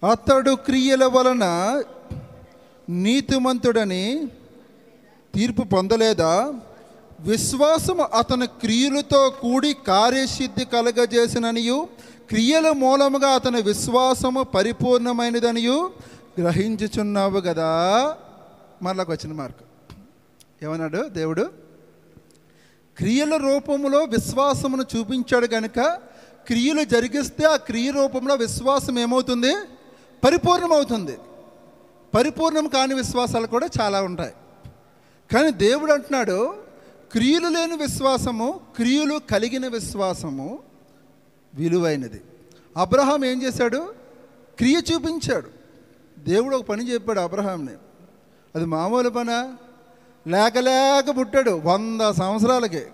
అతడు క్రియల వలన నీతిమంతుడని తీర్పు పొందలేదా? విశ్వాసము అతని క్రియలతో కూడి కార్యసిద్ధి కలగజేసిననియు, క్రియల మూలముగా అతని విశ్వాసము పరిపూర్ణమైనదనియు గ్రహించుచున్నావు కదా. మళ్ళాకి వచ్చిన మార్కు ఏమన్నాడు దేవుడు? క్రియల రూపంలో విశ్వాసమును చూపించాడు కనుక క్రియలు జరిగిస్తే ఆ క్రియ రూపంలో విశ్వాసం ఏమవుతుంది? పరిపూర్ణమవుతుంది. పరిపూర్ణం కాని విశ్వాసాలు కూడా చాలా ఉంటాయి. కానీ దేవుడు అంటున్నాడు క్రియలు లేని విశ్వాసము, క్రియలు కలిగిన విశ్వాసము విలువైనది. అబ్రహాం ఏం చేశాడు? క్రియ చూపించాడు. దేవుడు ఒక పని చెప్పాడు అబ్రహాంని. అది మామూలు పనా? లేక పుట్టాడు 100 సంవత్సరాలకి.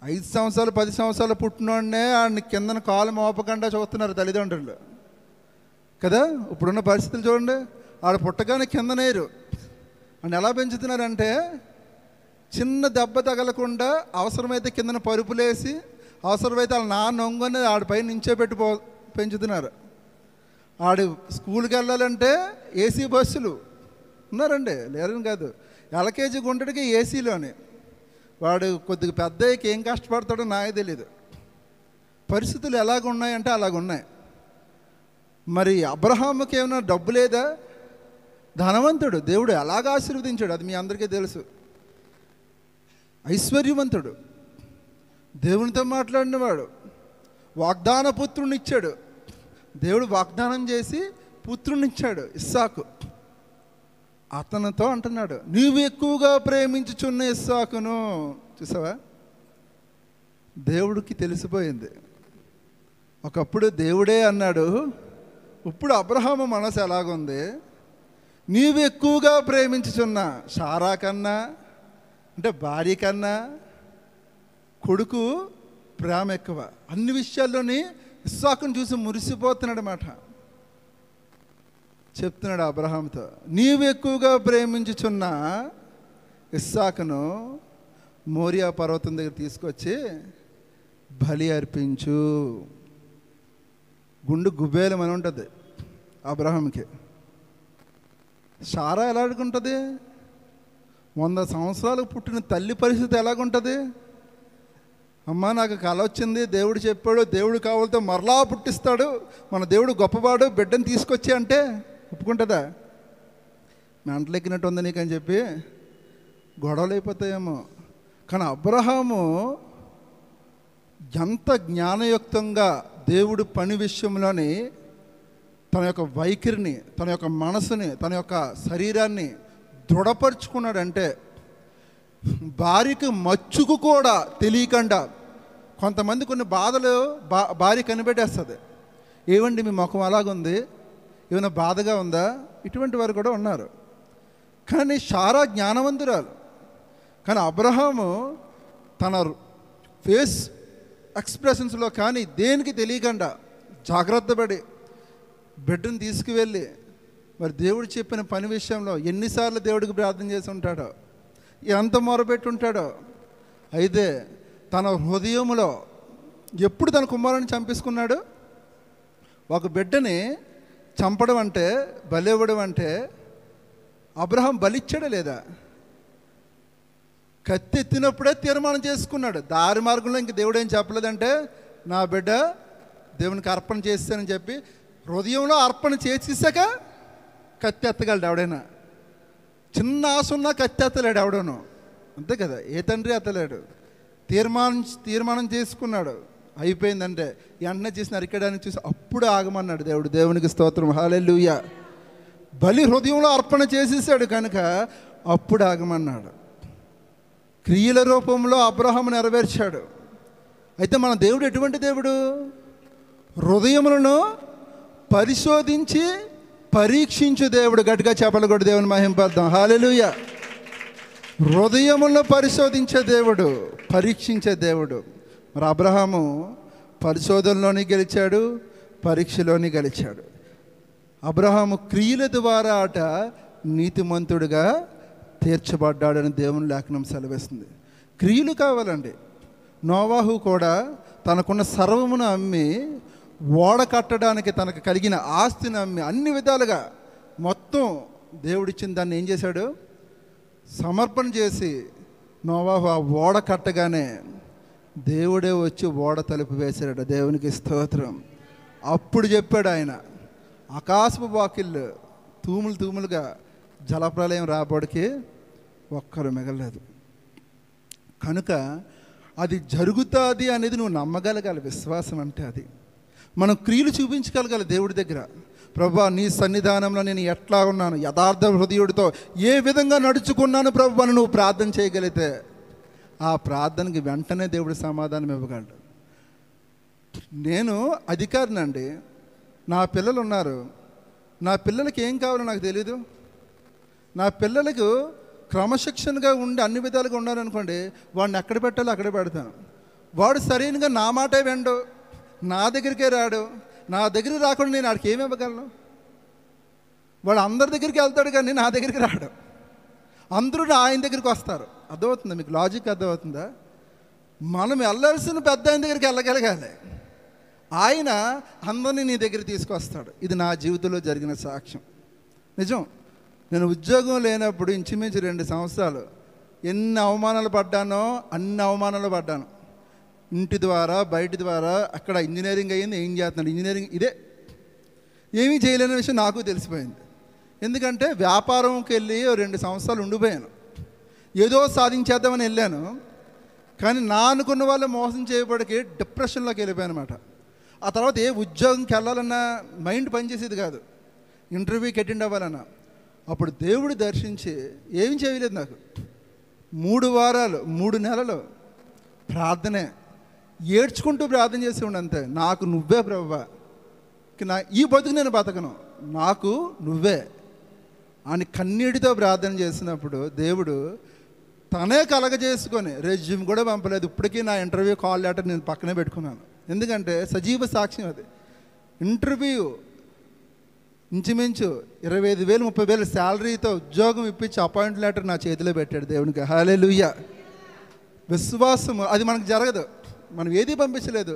5 సంవత్సరాలు 10 సంవత్సరాలు పుట్టినోడనే ఆడిని కిందన కాలు మోపకుండా చూస్తున్నారు తల్లిదండ్రులు కదా. ఇప్పుడున్న పరిస్థితులు చూడండి. ఆడ పుట్టగానే కిందనేరు అని ఎలా పెంచుతున్నారంటే, చిన్న దెబ్బ తగలకుండా అవసరమైతే కిందన పరుపులేసి, అవసరమైతే వాళ్ళ నాన్న ఒంగొని ఆడిపై నించోబెట్టి పెంచుతున్నారు. ఆడు స్కూల్కి వెళ్ళాలంటే ఏసీ బస్సులు ఉన్నారండి, లేరని కాదు. ఎల్కేజీ గుంటడికి ఏసీలోనే. వాడు కొద్దిగా పెద్దయ్యకి ఏం కష్టపడతాడో నాకు తెలీదు. పరిస్థితులు ఎలాగున్నాయంటే అలాగున్నాయి. మరి అబ్రహాముకి ఏమైనా డబ్బు లేదా? ధనవంతుడు. దేవుడు ఎలాగ ఆశీర్వదించాడు అది మీ అందరికీ తెలుసు. ఐశ్వర్యవంతుడు, దేవునితో మాట్లాడినవాడు, వాగ్దాన పుత్రుని ఇచ్చాడు. దేవుడు వాగ్దానం చేసి పుత్రుని ఇచ్చాడు, ఇస్సాకు. అతనితో అంటున్నాడు, నీవు ఎక్కువగా ప్రేమించుచున్న ఇస్సాకును. చూసావా? దేవుడికి తెలిసిపోయింది. ఒకప్పుడు దేవుడే అన్నాడు, ఇప్పుడు అబ్రహాము మనసు ఎలాగుంది? నీవు ఎక్కువగా ప్రేమించుచున్న సారా కన్నా, అంటే భార్య కన్నా కొడుకు ప్రేమ ఎక్కువ. అన్ని విషయాల్లోని ఇస్సాకును చూసి మురిసిపోతున్నాడు అన్నమాట. చెప్తున్నాడు అబ్రహాంతో, నీవు ఎక్కువగా ప్రేమించుచున్న ఇస్సాకును మోరియా పర్వతం దగ్గర తీసుకొచ్చి బలి అర్పించు. గుండు గుబేలమని ఉంటుంది అబ్రహాంకి. సారా ఎలాగుంటుంది? 100 సంవత్సరాలకు పుట్టిన తల్లి పరిస్థితి ఎలాగుంటుంది? అమ్మ నాకు కల వచ్చింది, దేవుడు చెప్పాడు, దేవుడు కావాలతో మరలా పుట్టిస్తాడు, మన దేవుడు గొప్పవాడు, బిడ్డను తీసుకొచ్చి అంటే ఒప్పుకుంటుందా? మెంటలెక్కినట్టు ఉంది నీకని చెప్పి గొడవలు అయిపోతాయేమో. కానీ అబ్రహాము ఎంత జ్ఞానయుక్తంగా దేవుడు పని విషయంలోని తన యొక్క వైఖరిని, తన యొక్క మనసుని, తన యొక్క శరీరాన్ని దృఢపరుచుకున్నాడంటే, భార్యకి మచ్చుకు కూడా తెలియకుండా, కొంతమంది కొన్ని బాధలు భార్య కనిపెట్టేస్తుంది. ఏమండి మీ ముఖం అలాగుంది, ఏమైనా బాధగా ఉందా? ఇటువంటి వారు కూడా ఉన్నారు. కానీ సారా జ్ఞానవంతురాలు. కానీ అబ్రహాము తన ఫేస్ ఎక్స్ప్రెషన్స్లో కానీ దేనికి తెలియకుండా జాగ్రత్త పడి బిడ్డను తీసుకువెళ్ళి మరి దేవుడు చెప్పిన పని విషయంలో ఎన్నిసార్లు దేవుడికి ప్రార్థన చేసి ఉంటాడో, ఎంత మొరపెట్టి ఉంటాడో. అయితే తన హృదయంలో ఎప్పుడు తన కుమారుని చంపేసుకున్నాడు? ఒక బిడ్డని చంపడం అంటే, బలివ్వడం అంటే అబ్రహాం బలిచ్చాడా లేదా? కత్తి ఎత్తినప్పుడే తీర్మానం చేసుకున్నాడు. దారి మార్గంలో ఇంక దేవుడు ఏం చెప్పలేదంటే, నా బిడ్డ దేవునికి అర్పణ చేస్తానని చెప్పి హృదయంలో అర్పణ చేసేసాక కత్తి ఎత్తగలడు ఎవడైనా. చిన్న ఆశ ఉన్నా కత్తి ఎత్తలేడు ఎవడను, అంతే కదా. ఏ తండ్రి ఎత్తలేడు. తీర్మానం చేసుకున్నాడు, అయిపోయిందంటే వెంటనే చేసిన అరికడానికి చూసి అప్పుడు ఆగమన్నాడు దేవుడు. దేవునికి స్తోత్రం, హల్లెలూయా. బలి హృదయంలో అర్పణ చేసేసాడు కనుక అప్పుడు ఆగమన్నాడు. క్రియల రూపంలో అబ్రహాము నెరవేర్చాడు. అయితే మన దేవుడు ఎటువంటి దేవుడు? హృదయములను పరిశోధించి పరీక్షించు దేవుడు. గట్టిగా చెప్పలు కూడా దేవుని మహింపద్దాం, హల్లెలూయా. హృదయములను పరిశోధించే దేవుడు, పరీక్షించే దేవుడు. మరి అబ్రహాము పరిశోధనలోని గెలిచాడు, పరీక్షలోని గెలిచాడు. అబ్రహాము క్రియల ద్వారా నీతిమంతుడిగా తీర్చబడ్డాడని దేవుని లేఖనం సెలవిస్తుంది. క్రియలు కావాలండి. నోవాహు కూడా తనకున్న సర్వమును అమ్మి ఓడ కట్టడానికి తనకు కలిగిన ఆస్తిని అమ్మి అన్ని విధాలుగా మొత్తం దేవుడిచ్చిన దాన్ని ఏం చేశాడు? సమర్పణ చేసి నోవాహు ఆ ఓడ కట్టగానే దేవుడే వచ్చి ఓడ తలుపు వేశాడు. దేవునికి స్తోత్రం. అప్పుడు చెప్పాడు ఆయన, ఆకాశపు వాకిళ్ళు తూములుగా జలప్రలయం రాబడికి ఒక్కరు మిగలలేదు. కనుక అది జరుగుతుంది అనేది నువ్వు నమ్మగలగాలి. విశ్వాసం అంటే అది. మనం క్రియలు చూపించగలగాలి దేవుడి దగ్గర. ప్రభువా, నీ సన్నిధానంలో నేను ఎట్లా ఉన్నాను, యథార్థ హృదయుడితో ఏ విధంగా నడుచుకున్నాను ప్రభువా అని నువ్వు ప్రార్థన చేయగలిగితే ఆ ప్రార్థనకి వెంటనే దేవుడు సమాధానం ఇవ్వగలడు. నేను అధికారినండి, నా పిల్లలు ఉన్నారు. నా పిల్లలకి ఏం కావాలో నాకు తెలీదు. నా పిల్లలకు క్రమశిక్షణగా ఉండి అన్ని విధాలుగా ఉన్నారనుకోండి, వాడిని ఎక్కడ పెట్టాలో అక్కడ పెడతాను. వాడు సరైనగా నా మాటే వెండు, నా దగ్గరికే రాడు. నా దగ్గరికి రాకుండా నేను వాడికి ఏమి ఇవ్వగలను? వాడు అందరి దగ్గరికి వెళ్తాడు కానీ నా దగ్గరికి రాడు. అందరూ ఆయన దగ్గరికి వస్తారు. అర్థమవుతుందా మీకు? లాజిక్ అర్థమవుతుందా? మనం వెళ్ళాల్సిన పెద్ద ఆయన దగ్గరికి వెళ్ళగలగాలి. ఆయన అందరినీ నీ దగ్గర తీసుకొస్తాడు. ఇది నా జీవితంలో జరిగిన సాక్ష్యం, నిజం. నేను ఉద్యోగం లేనప్పుడు ఇంచుమించు 2 సంవత్సరాలు ఎన్ని అవమానాలు పడ్డానో అన్ని అవమానాలు పడ్డాను. ఇంటి ద్వారా, బయటి ద్వారా. అక్కడ ఇంజనీరింగ్ అయ్యింది, ఏం చేస్తున్నాడు? ఇంజనీరింగ్ ఇదే. ఏమీ చేయలేని విషయం నాకు తెలిసిపోయింది. ఎందుకంటే వ్యాపారంకి వెళ్ళి 2 సంవత్సరాలు ఉండిపోయాను. ఏదో సాధించేద్దామని వెళ్ళాను, కానీ నా అనుకున్న వాళ్ళు మోసం చేయబడికి డిప్రెషన్లోకి వెళ్ళిపోయాను అనమాట. ఆ తర్వాత ఏ ఉద్యోగంకి వెళ్ళాలన్నా మైండ్ పనిచేసేది కాదు. ఇంటర్వ్యూకి అటెండ్ అవ్వాలన్నా. అప్పుడు దేవుడు దర్శించి ఏం చేయలేదు నాకు. 3 వారాలు 3 నెలలు ప్రార్థనే, ఏడ్చుకుంటూ ప్రార్థన చేసి ఉండి అంతే. నాకు నువ్వే ప్రభువా, నా ఈ బతుకు నేను బతకను, నాకు నువ్వే అని కన్నీటితో ప్రార్థన చేసినప్పుడు దేవుడు తనే కలగజేసుకొని, రెజ్యూమ్ కూడా పంపలేదు. ఇప్పటికీ నా ఇంటర్వ్యూ కాల్ లెటర్ నేను పక్కనే పెట్టుకున్నాను. ఎందుకంటే సజీవ సాక్ష్యం అది. ఇంటర్వ్యూ ఇంచుమించు 25,000 30,000 శాలరీతో ఉద్యోగం ఇప్పించి అపాయింట్ లెటర్ నా చేతిలో పెట్టాడు. దేవునికి హల్లెలూయా. విశ్వాసము అది మనకు జరగదు, మనం ఏది పంపించలేదు.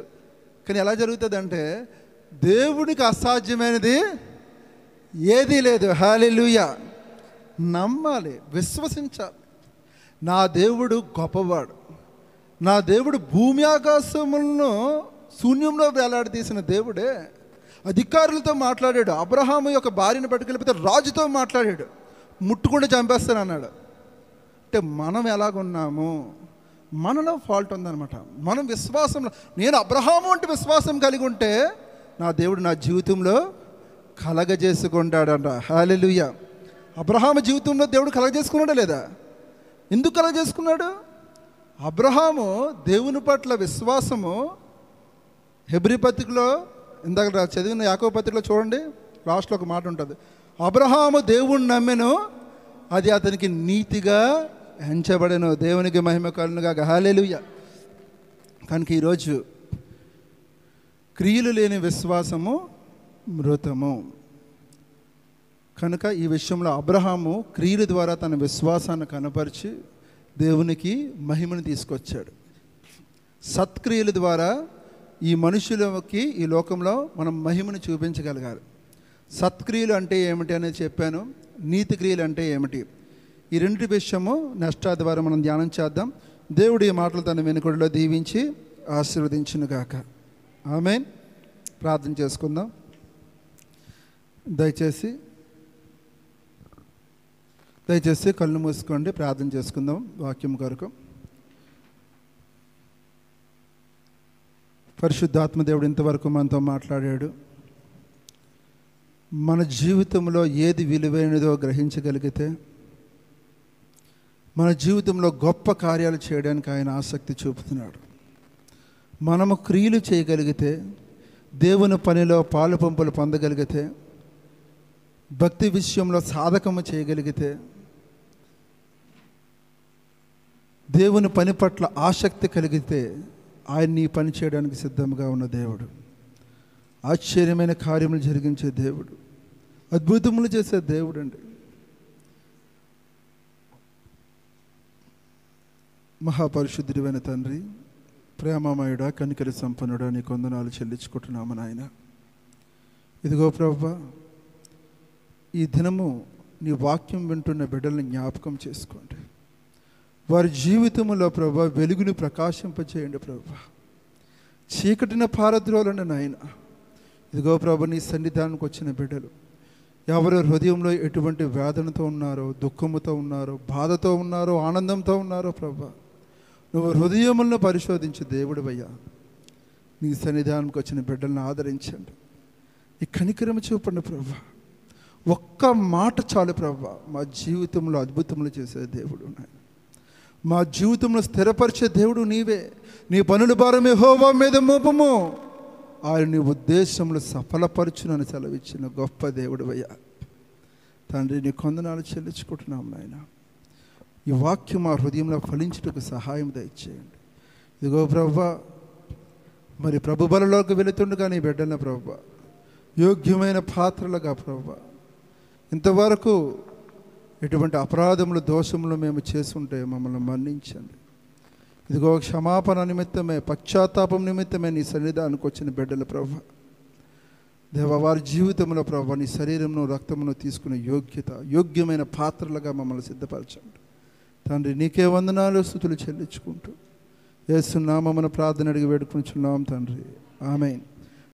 కానీ ఎలా జరుగుతుంది అంటే దేవుడికి అసాధ్యమైనది ఏదీ లేదు. హల్లెలూయా. నమ్మాలి, విశ్వసించాలి. నా దేవుడు గొప్పవాడు. నా దేవుడు భూమి ఆకాశములను శూన్యంలో వేలాడదీసిన దేవుడే. అధికారులతో మాట్లాడాడు. అబ్రహాము యొక్క భార్యను పట్టుకెళ్ళిపోతే రాజుతో మాట్లాడాడు. ముట్టుకుంటే చంపేస్తాను అన్నాడు. అంటే మనం ఎలాగున్నాము, మనలో ఫాల్ట్ ఉందన్నమాట. మనం విశ్వాసంలో, నేను అబ్రహాము అంటే విశ్వాసం కలిగి ఉంటే నా దేవుడు నా జీవితంలో కలగజేసుకుంటాడంట. హల్లెలూయా. అబ్రహాము జీవితంలో దేవుడు కలగజేసుకున్నాడా లేదా? ఎందుకు కలగజేసుకున్నాడు? అబ్రహాము దేవుని పట్ల విశ్వాసము. హెబ్రీ పత్రికలో ఇందాక చదివిన యాకోబు పత్రికలో చూడండి, లాస్ట్లో ఒక మాట ఉంటుంది. అబ్రహాము దేవుణ్ణి నమ్మెను, అది అతనికి నీతిగా ఎంచబడెను. దేవునికి మహిమ కలుగునుగాక. హల్లెలూయా. కనుక ఈరోజు క్రియలు లేని విశ్వాసము మృతము. కనుక ఈ విషయంలో అబ్రహాము క్రియల ద్వారా తన విశ్వాసాన్ని కనపరిచి దేవునికి మహిమను తీసుకొచ్చాడు. సత్క్రియల ద్వారా ఈ మనుషులకి ఈ లోకంలో మనం మహిమను చూపించగలగాలి. సత్క్రియలు అంటే ఏమిటి అనేది చెప్పాను. నీతి క్రియలు అంటే ఏమిటి, ఈ రెండు విషయము నెక్స్ట్ ఆదివారం మనం ధ్యానం చేద్దాం. దేవుడు ఈ మాటలు తన వెనుకడిలో దీవించి ఆశీర్వదించునుగాక. ఆమేన్. ప్రార్థన చేసుకుందాం. దయచేసి కళ్ళు మూసుకోండి, ప్రార్థన చేసుకుందాం వాక్యం కొరకు. పరిశుద్ధాత్మ దేవుడు ఇంతవరకు మనతో మాట్లాడాడు. మన జీవితంలో ఏది విలువైనదో గ్రహించగలిగితే, మన జీవితంలో గొప్ప కార్యాలు చేయడానికి ఆయన ఆసక్తి చూపుతున్నాడు. మనము క్రియలు చేయగలిగితే, దేవుని పనిలో పాలు పంపులు పొందగలిగితే, భక్తి విషయంలో సాధకము చేయగలిగితే, దేవుని పని పట్ల ఆసక్తి కలిగితే ఆయన నీ పని చేయడానికి సిద్ధంగా ఉన్న దేవుడు. ఆశ్చర్యమైన కార్యములు జరిగించే దేవుడు, అద్భుతములు చేసే దేవుడు అండి. మహాపరిశుద్ధుడైన తండ్రి, ప్రేమమయుడా, కనికరి సంపన్నుడా, నీ వందనాలు చెల్లించుకుంటున్నాము నాయన. ఇదిగో ప్రభువా, ఈ దినము నీ వాక్యం వింటున్న బిడ్డల్ని జ్ఞాపకం చేసుకోండి. వారి జీవితంలో ప్రభువా వెలుగుని ప్రకాశింపచేయండి ప్రభువా. చీకటిన పారద్రోలండి నాయన. ఇదిగో ప్రభు, నీ సన్నిధానానికి వచ్చిన బిడ్డలు ఎవరు హృదయంలో ఎటువంటి వేదనతో ఉన్నారో, దుఃఖముతో ఉన్నారో, బాధతో ఉన్నారో, ఆనందంతో ఉన్నారో ప్రభువా, నువ్వు హృదయములను పరిశోధించు దేవుడివయ్యా. నీ సన్నిధానంకి వచ్చిన బిడ్డలను ఆదరించండి. ఈ కనికరము చూపండి ప్రభువా. ఒక్క మాట చాలు ప్రభువా, మా జీవితంలో అద్భుతములు చేసే దేవుడు నాయన. మా జీవితంలో స్థిరపరిచే దేవుడు నీవే. నీ పనుల భారం యెహోవా మీద మోపము, ఆయన నీ ఉద్దేశంలో సఫలపరచునని సెలవిచ్చిన గొప్ప దేవుడివయ్యా. తండ్రి, నీ వందనాలు చెల్లించుకుంటున్నాం నాయన. ఈ వాక్యం మా హృదయంలో ఫలించుటకు సహాయం దయచేయండి. ఇదిగో ప్రభువా, మరి ప్రభు బలలోకి వెళుతుండగా నీ బిడ్డల ప్రభువా యోగ్యమైన పాత్రలుగా ప్రభువా, ఇంతవరకు ఎటువంటి అపరాధములు దోషములు మేము చేసుంటే మమ్మల్ని మన్నించండి. ఇదిగో క్షమాపణ నిమిత్తమే, పశ్చాత్తాపం నిమిత్తమే నీ సన్నిధానానికి వచ్చిన బిడ్డలు ప్రభువా, దేవా, వారి జీవితంలో ప్రభువా నీ శరీరమును రక్తమును తీసుకునే యోగ్యమైన పాత్రలుగా మమ్మల్ని సిద్ధపరచండి. తండ్రి, నీకే వందనాలు స్తుతులు చెల్లించుకుంటూ యేసు నామమున ప్రార్థన అడిగి వేడుకుంటున్నాం తండ్రి. ఆమేన్.